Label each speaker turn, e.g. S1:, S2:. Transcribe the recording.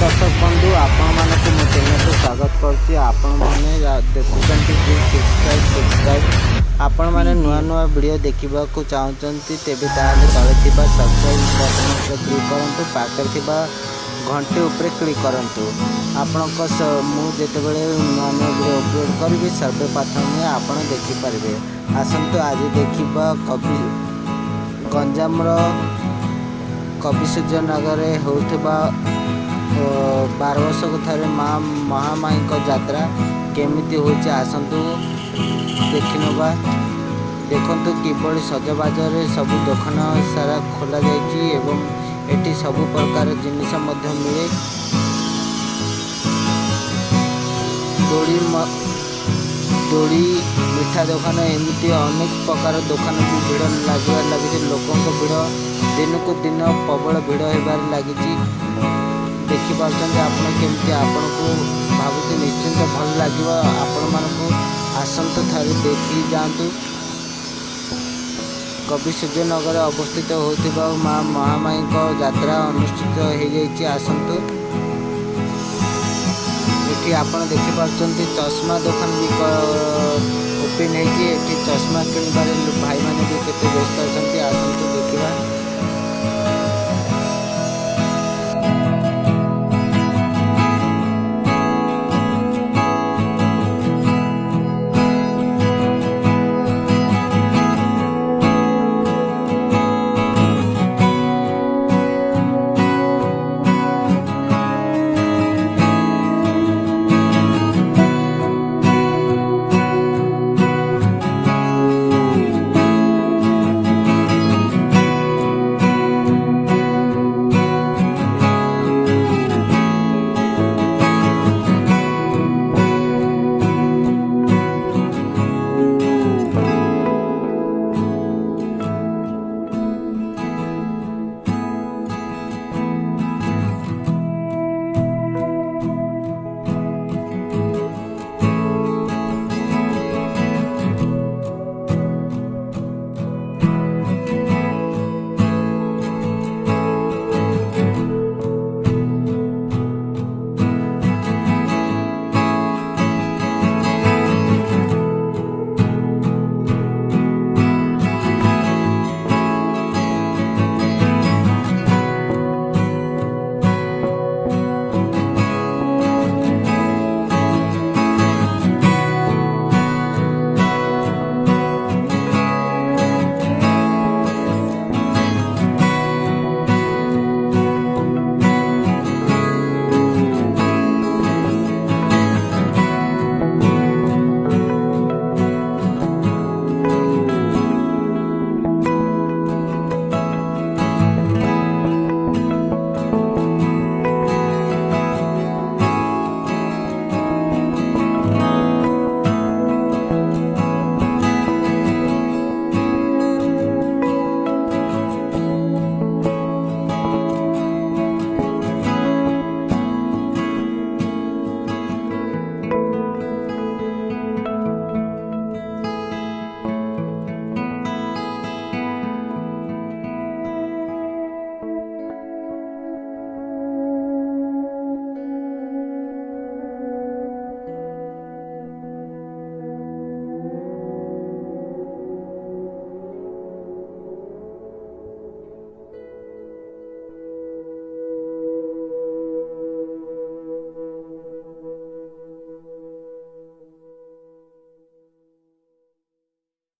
S1: दर्शक बंधु आपण मानक मो चैनल को स्वागत करछि। आपण माने देखुचंती प्लीज सब्सक्राइब आपण माने नुआ नुआ वीडियो देखिबा को चाहउचंती तेबे ताले तळे थिबा सब्सक्राइब बटन पर क्लिक करंतु पाकर थिबा घंटे ऊपर क्लिक करंतु। आपनक मु जेतेबेले नुआ नुआ वीडियो अपलोड करबी सर्वप्रथम आपण देखि परबे। आसंतु आज देखिबा कवि गंजाम रो कवि सूर्यनगर होउथबा 12 वर्ष को थे माँ महामाई को यात्रा केमिति होइचे आसंतु देखिनबा। देखंतु किबळी सजबाजरे सब दुकान सारा खोला जाइछि एवं एटी सब प्रकार जिनिस मध्य मिले। दोड़ी मिठा दुकान एमती अनेक प्रकार दुकान भी भीड़ लगे लोकों भीड़ दिन को दिन प्रबल भीड़ होबार लगी। देखिपार्चंते आपण केमती आपण को भाबुते निश्चिंत भल लागिव। आपण मानकु आसंत थारे देखि जांतु। कवि सूर्यनगर अवस्थित होतिबा माँ महामाई को यात्रा अनुष्ठित हो जाइछि। आसंतु एठी आपण देखिपार्चंते चश्मा दुकान भी ओपन होइछि। एठी चश्मा किनबारे भाई माने भी केते व्यस्त अछंती। आसंतु देखिबा।